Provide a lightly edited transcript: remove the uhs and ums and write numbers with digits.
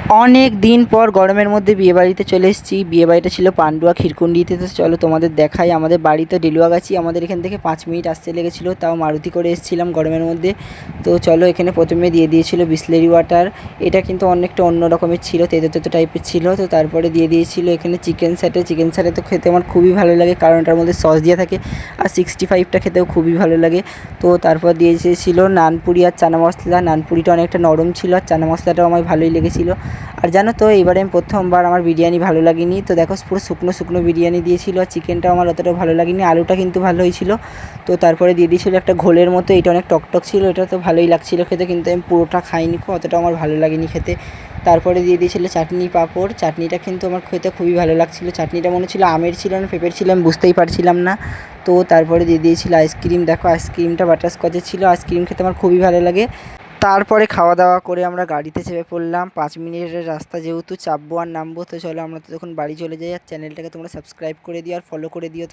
অনেক দিন পর গরমের মধ্যে বিয়েবাড়িতে চলে এসেছি। বিয়েবাড়িটা ছিল পান্ডুয়া ক্ষীরকুন্ডিতে। তো চলো তোমাদের দেখাই। আমাদের বাড়ি তো ডেলুয়াগাছি, আমাদের এখান থেকে 5 মিনিট আসতে লেগেছিলো, তাও মারুতি করে এসেছিলাম গরমের মধ্যে। তো চলো, এখানে প্রথমে দিয়ে দিয়েছিল বিসলেরি ওয়াটার। এটা কিন্তু অনেকটা অন্য রকমের ছিল, তেতো তেতো টাইপের ছিল। তো তারপরে দিয়ে দিয়েছিল এখানে চিকেন স্যাটে। চিকেন স্যাটে তো খেতে আমার খুবই ভালো লাগে, কারণ এটার মধ্যে সস দেওয়া থাকে। আর 65টা খেতেও খুবই ভালো লাগে। তো তারপর দিয়ে দিয়েছিল নানপুরি আর চানা মশলা। নানপুরিটা অনেকটা নরম ছিল, আর চানা মশলাটাও আমার ভালোই লেগেছিলো। আর জানো তো, এবারে আমি প্রথমবার আমার বিরিয়ানি ভালো লাগেনি। তো দেখো, পুরো শুকনো শুকনো বিরিয়ানি দিয়েছিল, আর চিকেনটাও আমার অতটা ভালো লাগেনি। আলুটা কিন্তু ভালো হয়েছিল। তো তারপরে দিয়ে দিয়েছিল একটা ঘোলের মতো, এটা অনেক টকটক ছিল, এটা তো ভালোই লাগছিল খেতে, কিন্তু আমি পুরোটা খাইনি, অতটা আমার ভালো লাগেনি খেতে। তারপরে দিয়ে দিয়েছিল চাটনি পাঁপড়। চাটনিটা কিন্তু আমার খেতে খুবই ভালো লাগছিল। চাটনিটা মনে ছিল আমের ছিল না পেঁপের ছিল, আমি বুঝতেই পারছিলাম না। তো তারপরে দিয়ে দিয়েছিল আইসক্রিম। দেখো, আইসক্রিমটা বাটারস্কচের ছিল। আইসক্রিম খেতে আমার খুবই ভালো লাগে। তারপরে খাওয়া দাওয়া করে আমরা গাড়িতে চেপে পড়লাম। 5 মিনিটের রাস্তা, যেহেতু চাপবো আর নামবো। তো চলো, আমরা তো তখন বাড়ি চলে যাই। আর চ্যানেলটাকে তোমরা সাবস্ক্রাইব করে দিও আর ফলো করে দিও।